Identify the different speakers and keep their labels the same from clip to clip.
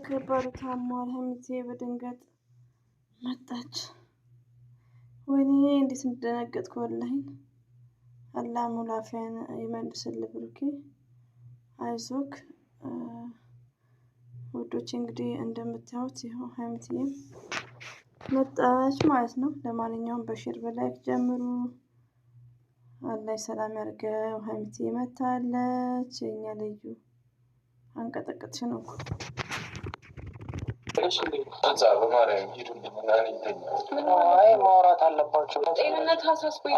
Speaker 1: ከባዱ ታሟል። ሀይሚቴ በድንገት መጣች። ወይኔ እንዴት እንደደነገጥኩ ወላሂ። አላህ ሙሉ አፊያን ይመልስልህ ብሩኬ፣ አይዞክ ውዶቼ። እንግዲህ እንደምታዩት ይኸው ሀይሚቴም መጣች ማለት ነው። ለማንኛውም በሼር በላይክ ጀምሩ። አላህ ሰላም ያርገው። ሀይሚቴ መታለች። የኛ ልዩ አንቀጠቀጥሽን እኮ
Speaker 2: ማውራት አለባቸው። ጤንነት አሳስቦኝ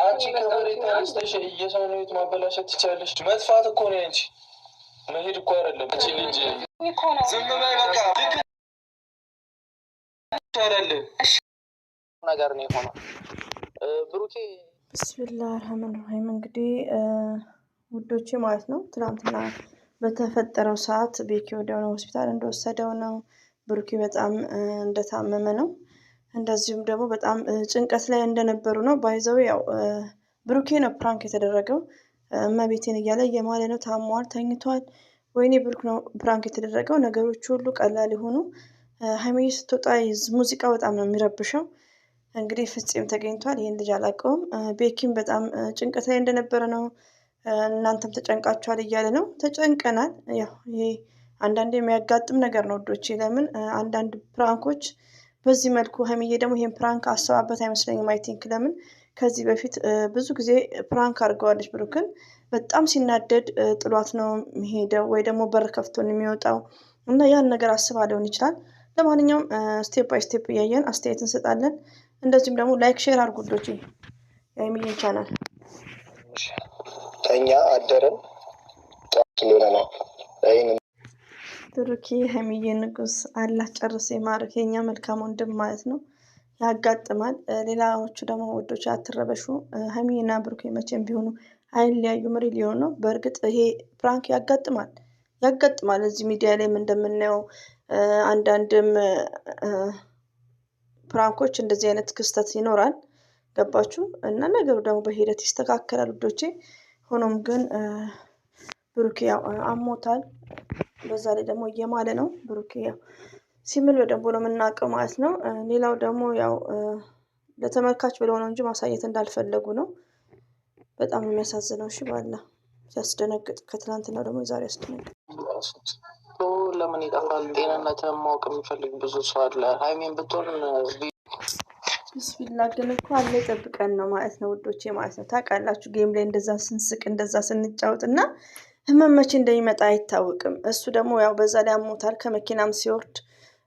Speaker 2: የሰውን ህይወት ማበላሸት ትችላለች። መጥፋት እኮ ነው እንጂ መሄድ እኮ አይደለም። ዝም በይ በቃ። ነገር ነው የሆነው ብሩኬ።
Speaker 1: ብስሚላህ ረህማን ረሂም። እንግዲህ ውዶቼ ማለት ነው ትናንትና በተፈጠረው ሰዓት ቤኪ ወዲያውኑ ሆስፒታል እንደወሰደው ነው። ብሩኬ በጣም እንደታመመ ነው። እንደዚሁም ደግሞ በጣም ጭንቀት ላይ እንደነበሩ ነው። ባይዘው ያው ብሩኬ ነው ፕራንክ የተደረገው። እመቤቴን እያለ እየማለ ነው። ታሟል፣ ተኝቷል። ወይኔ ብሩክ ነው ፕራንክ የተደረገው። ነገሮች ሁሉ ቀላል የሆኑ ሀይሚዬ ስትወጣ ሙዚቃ በጣም ነው የሚረብሸው። እንግዲህ ፍፄም ተገኝቷል። ይህን ልጅ አላውቀውም። ቤኪም በጣም ጭንቀት ላይ እንደነበረ ነው። እናንተም ተጨንቃችኋል እያለ ነው። ተጨንቀናል። ያው ይሄ አንዳንድ የሚያጋጥም ነገር ነው ውዶቼ። ለምን አንዳንድ ፕራንኮች በዚህ መልኩ ሀይሚዬ ደግሞ ይሄን ፕራንክ አሰባበት አይመስለኝም። አይ ቲንክ ለምን ከዚህ በፊት ብዙ ጊዜ ፕራንክ አድርገዋለች ብሩክን። በጣም ሲናደድ ጥሏት ነው የሚሄደው ወይ ደግሞ በር ከፍቶ ነው የሚወጣው እና ያን ነገር አስባ ሊሆን ይችላል። ለማንኛውም ስቴፕ ባይ ስቴፕ እያየን አስተያየት እንሰጣለን። እንደዚሁም ደግሞ ላይክ ሼር አድርጉ ውዶቼ የሀይሚዬን ቻናል።
Speaker 2: ተኛ አደረን ስለሆነ ነው
Speaker 1: ብሩኬ ሀይሚዬ ንጉስ አላህ ጨርሶ ይማርክ። የኛ መልካም ወንድም ማለት ነው። ያጋጥማል። ሌላዎቹ ደግሞ ወዶች አትረበሹ። ሀይሚዬና ብሩኬ መቼም ቢሆኑ አይለያዩ፣ ምሪ ሊሆን ነው። በእርግጥ ይሄ ፕራንክ ያጋጥማል። እዚህ ሚዲያ ላይም እንደምናየው አንዳንድም ፕራንኮች እንደዚህ አይነት ክስተት ይኖራል። ገባችሁ? እና ነገሩ ደግሞ በሂደት ይስተካከላል ውዶቼ። ሆኖም ግን ብሩኬ ያው አሞታል። በዛ ላይ ደግሞ እየማለ ነው። ብሩኬ ያው ሲምል በደንብ ነው የምናውቀው ማለት ነው። ሌላው ደግሞ ያው ለተመልካች ብለው ነው እንጂ ማሳየት እንዳልፈለጉ ነው። በጣም የሚያሳዝነው። እሺ ባላ ሲያስደነግጥ፣ ከትናንትና ደግሞ የዛሬ ያስደነግጥ።
Speaker 2: ለምን ይጠፋል? ጤንነትህን ማወቅ የሚፈልግ ብዙ ሰው አለ። ሀይሚን ብትሆን
Speaker 1: ብስሚላ ግን እኮ አለ ጠብቀን ነው ማለት ነው ውዶቼ ማለት ነው። ታውቃላችሁ ጌም ላይ እንደዛ ስንስቅ እንደዛ ስንጫወት እና ህመም መቼ እንደሚመጣ አይታወቅም። እሱ ደግሞ ያው በዛ ላይ አሞታል። ከመኪናም ሲወርድ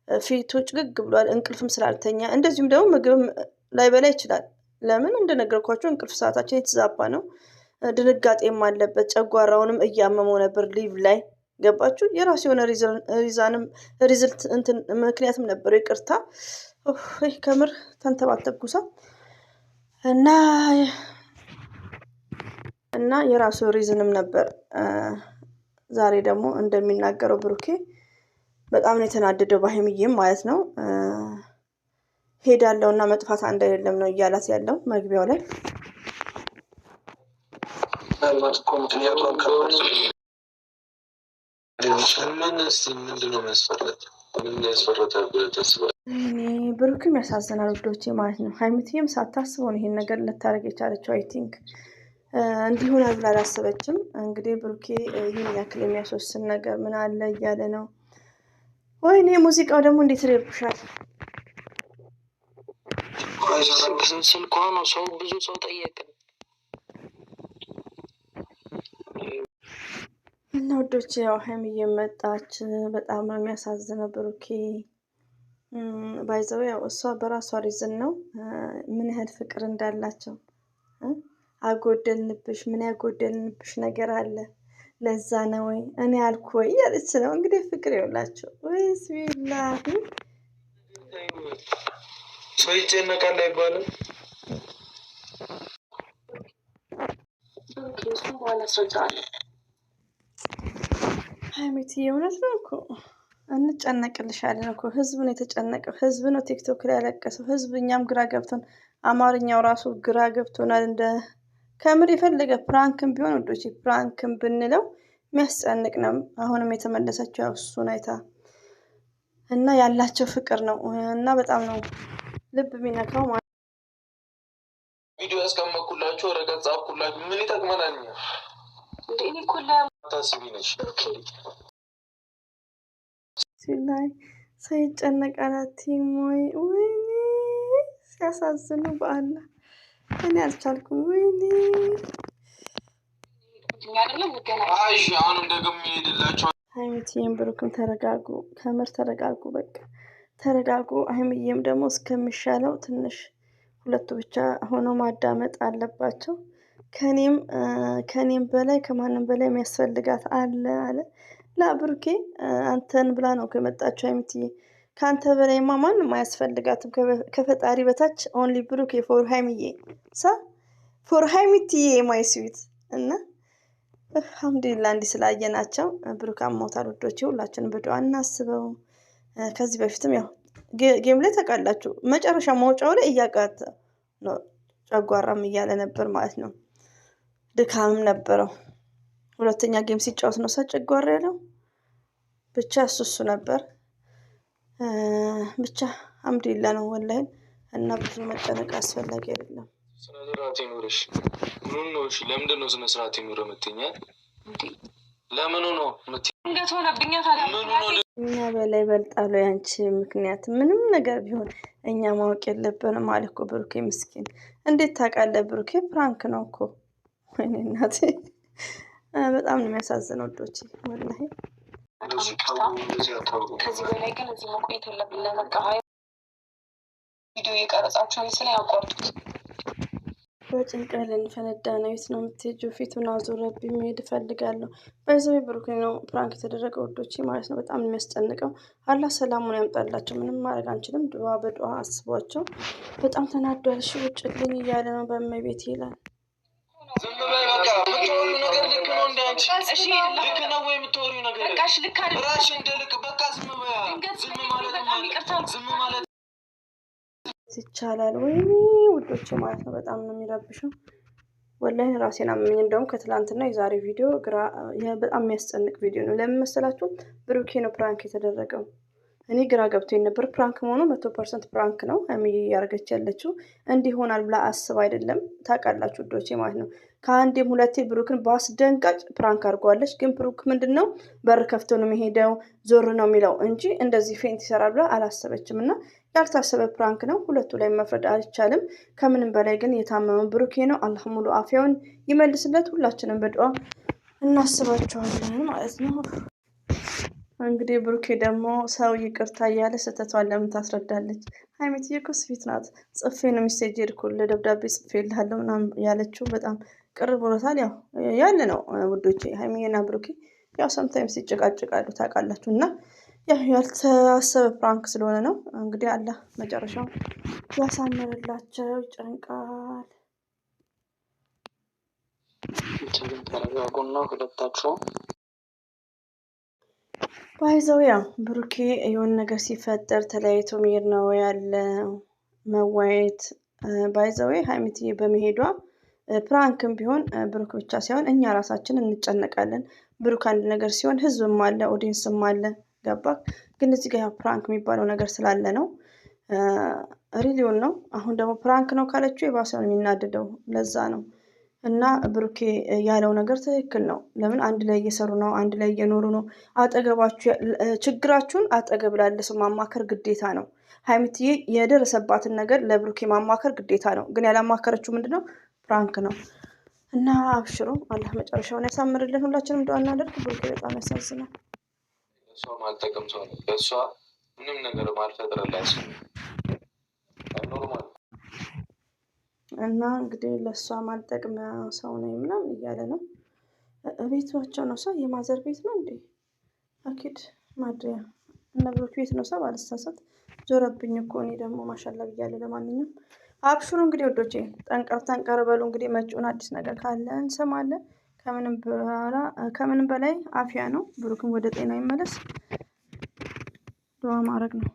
Speaker 1: ፊቱ ጭግግ ብሏል፣ እንቅልፍም ስላልተኛ። እንደዚሁም ደግሞ ምግብም ላይበላ ይችላል። ለምን እንደነገርኳቸው እንቅልፍ ሰዓታችን የተዛባ ነው። ድንጋጤም አለበት። ጨጓራውንም እያመመው ነበር ሊቭ ላይ። ገባችሁ? የራሱ የሆነ ሪዝልት እንትን ምክንያትም ነበረው። ይቅርታ ከምር ተንተባተብኩሳ እና የራሱ ሪዝንም ነበር። ዛሬ ደግሞ እንደሚናገረው ብሩኬ በጣም ነው የተናደደው በሀይሚዬም ማለት ነው። ሄዳለው እና መጥፋት አንድ አይደለም ነው እያላት ያለው መግቢያው ላይ። ብሩክም ያሳዝናል ውዶቼ ማለት ነው። ሀይሚዬም ሳታስበው ነው ይሄን ነገር ልታደርግ የቻለችው። አይ ቲንክ እንዲሆን ብላ አላሰበችም። እንግዲህ ብሩኬ ይህን ያክል የሚያስወስን ነገር ምን አለ እያለ ነው። ወይኔ ሙዚቃው ደግሞ እንዴት ይረብሻል።
Speaker 2: ስልኳ ነው። ሰው ብዙ ሰው ጠየቀ
Speaker 1: እና ውዶቼ ያው ሀይሚዬ መጣች። በጣም ነው የሚያሳዝነው ብሩኬ ባይዘው። ያው እሷ በራሷ ሪዝን ነው ምን ያህል ፍቅር እንዳላቸው አጎደልንብሽ፣ ምን ያጎደልንብሽ ነገር አለ ለዛ ነው ወይ እኔ አልኩ ወይ ያለች ነው እንግዲህ። ፍቅር ይውላቸው ወይስ ቢላሂ
Speaker 2: ሰው ይጨነቃል አይባልም።
Speaker 1: ሀይሚዬ እውነት ነው እኮ እንጨነቅልሻለን እኮ። ህዝብ ነው የተጨነቀው። ህዝብ ነው ቲክቶክ ላይ ያለቀሰው። ህዝብ እኛም ግራ ገብቶን፣ አማርኛው ራሱ ግራ ገብቶናል። እንደ ከምር የፈለገ ፕራንክም ቢሆን ወዶች ፕራንክም ብንለው የሚያስጨንቅ ነው። አሁንም የተመለሰችው ያው እሱን አይታ እና ያላቸው ፍቅር ነው እና በጣም ነው ልብ የሚነካው ማለት
Speaker 2: ቪዲዮ ያስቀመጥኩላችሁ ወረቀት ጻፍኩላችሁ ምን ይጠቅመናል? እኔ ኩላ ታስቢ ነሽ
Speaker 1: ሲላይ ሳይጨነቃላት ሞይ ወይኔ ሲያሳዝኑ በአላህ እኔ አልቻልኩም። ወይኔ
Speaker 2: አሁንም ደግሞ ይሄድላቸው።
Speaker 1: ሀይሚዬም ብሩክም ተረጋጉ፣ ከምር ተረጋጉ፣ በቃ ተረጋጉ። ሀይሚዬም ደግሞ እስከሚሻለው ትንሽ ሁለቱ ብቻ ሆኖ ማዳመጥ አለባቸው። ከኔም በላይ ከማንም በላይ የሚያስፈልጋት አለ ብሩኬ አንተን ብላ ነው ከመጣችው ሀይሚዬ። ከአንተ በላይማ ማንም አያስፈልጋትም ከፈጣሪ በታች ኦንሊ ብሩኬ ፎር ሀይሚዬ ፎር ሀይሚዬ ማይ ስዊት እና አልሐምዱሊላህ እንዲህ ስላየናቸው ብሩክ አሞታል ውዶቼ፣ ሁላችንም በዱዓ እናስበው። ከዚህ በፊትም ያው ጌም ላይ ታውቃላችሁ መጨረሻ መውጫው ላይ እያቃተ ነው፣ ጨጓራም እያለ ነበር ማለት ነው። ድካምም ነበረው። ሁለተኛ ጌም ሲጫወት ነው ጨጓራ ያለው ብቻ እሱ ነበር። ብቻ አልሐምዱሊላህ ነው ወላሂ። እና ብዙ መጨነቅ አስፈላጊ አይደለም።
Speaker 2: ስነስርዓት ይኑርሽ። ምኑን ነው? እሺ ለምንድን ነው ስነስርዓት ይኑር የምትይኝ? ለምኑ ነው እንዴት ሆነብኛ?
Speaker 1: እኛ በላይ በልጣሉ ያንቺ ምክንያት ምንም ነገር ቢሆን እኛ ማወቅ የለብንም አለ እኮ ብሩኬ። ምስኪን እንዴት ታውቃለህ? ብሩኬ ፕራንክ ነው እኮ። ወይኔ እናቴ በጣም ነው የሚያሳዝነው ወዶቼ ወላሂ።
Speaker 2: ከዚህ በላይ ግን እዚህ መቆየት የለብንም። በቃ ቪዲዮ እየቀረጻችሁ ስለ ያቋርጡት።
Speaker 1: በጭንቀት ልንፈነዳ ነው። የት ነው የምትሄጂው? ፊቱን አዙረብኝ መሄድ እፈልጋለሁ። በዛው ብሩክ ነው ፕራንክ የተደረገው ወዶቼ ማለት ነው። በጣም የሚያስጨንቀው። አላህ ሰላሙን ያምጣላቸው። ምንም ማድረግ አንችልም። ዱዓ በዱዓ አስቧቸው። በጣም ተናዷል። እሺ ውጭልኝ እያለ ነው በእመቤቴ ይላል።
Speaker 2: ዝም በይ በቃ። የምትወሪው ነገር ልክ ነው እንደ አንቺ። እሺ ልክ ነው ወይ የምትወሪው ነገር? በቃ እሺ ልክ አይደል? ራስሽ እንደ ልክ በቃ ዝም በይ። ዝም ማለት
Speaker 1: ይቻላል። ወይኔ ውዶቼ ማለት ነው። በጣም ነው የሚረብሸው ወላሂ። ራሴን አመመኝ። እንደውም ከትላንትና የዛሬ ቪዲዮ በጣም የሚያስጨንቅ ቪዲዮ ነው። ለምን መሰላችሁ? ብሩኬ ነው ፕራንክ የተደረገው። እኔ ግራ ገብቶኝ ነበር። ፕራንክ መሆኑ 100% ፕራንክ ነው። ሀይሚዬ እያደረገች ያለችው እንዲህ ይሆናል ብላ አስብ አይደለም። ታውቃላችሁ ውዶቼ ማለት ነው። ከአንዴም ሁለቴ ብሩክን በአስደንጋጭ ፕራንክ አድርጓለች። ግን ብሩክ ምንድን ነው በር ከፍቶ ነው የሚሄደው፣ ዞር ነው የሚለው እንጂ እንደዚህ ፌንት ይሰራል ብላ አላሰበችም። እና ያልታሰበ ፕራንክ ነው። ሁለቱ ላይ መፍረድ አይቻልም። ከምንም በላይ ግን የታመመ ብሩኬ ነው። አላህ ሙሉ አፊያውን ይመልስለት። ሁላችንም በዱዓ እናስባቸዋለን ማለት ነው። እንግዲህ ብሩኬ ደግሞ ሰው ይቅርታ እያለ ስህተቷን ለምን ታስረዳለች? ሀይሚዬ እኮ ስፊት ናት። ጽፌ ነው ሚሴጅ ሄድኩልህ ደብዳቤ ጽፌ ልሃለሁ ምናምን ያለችው በጣም ቅር ብሎታል። ያው ያለ ነው ውዶቼ። ሀይሚዬና ብሩኬ ያው ሰምታይምስ ይጨቃጭቃሉ ታውቃላችሁ። እና ያው ያልተሰበ ፕራንክ ስለሆነ ነው። እንግዲህ አላህ መጨረሻው ያሳምርላቸው። ይጨንቃል።
Speaker 2: ተረጋጉና ሁለታችሁ
Speaker 1: ባይዘው ያው ብሩኬ የሆነ ነገር ሲፈጠር ተለያይቶ መሄድ ነው ያለው መዋየት። ባይዘው ሀይሚዬ በመሄዷ ፕራንክም ቢሆን ብሩክ ብቻ ሳይሆን እኛ ራሳችን እንጨነቃለን። ብሩክ አንድ ነገር ሲሆን ህዝብም አለ ኦዲየንስም አለ። ገባ? ግን እዚህ ጋር ያው ፕራንክ የሚባለው ነገር ስላለ ነው። ሪሊዮን ነው። አሁን ደግሞ ፕራንክ ነው ካለችው የባሰ ነው የሚናደደው። ለዛ ነው። እና ብሩኬ ያለው ነገር ትክክል ነው። ለምን አንድ ላይ እየሰሩ ነው፣ አንድ ላይ እየኖሩ ነው። አጠገባችሁ ችግራችሁን አጠገብ ላለ ሰው ማማከር ግዴታ ነው። ሀይሚዬ የደረሰባትን ነገር ለብሩኬ ማማከር ግዴታ ነው። ግን ያላማከረችው ምንድነው? ፕራንክ ነው። እና አብሽሮ አላህ መጨረሻውን ያሳምርልን። ሁላችንም ዱዓ እናደርግ። ብሩኬ በጣም ያሳዝናል።
Speaker 2: እሷ ማልጠቅም ሰው ነው። በእሷ ምንም ነገር ማልፈጥረላት ኖርማል
Speaker 1: እና እንግዲህ ለእሷ ማልጠቅም ሰው ነኝ ምናምን እያለ ነው። ቤቷቸው ነው ሰው የማዘር ቤት ነው እንዴ? አኪድ ማድሪያ እነ ብሩክ ቤት ነው ሰው ባልሳሳት። ዞረብኝ እኮ እኔ ደግሞ ማሻላ ብያለሁ። ለማንኛውም አብሽሩ እንግዲህ ወዶቼ፣ ጠንቀር በሉ እንግዲህ። መጪውን አዲስ ነገር ካለ እንሰማለን። ከምንም በላይ አፊያ ነው። ብሩክም ወደ ጤና ይመለስ። ዱዓ ማድረግ ነው።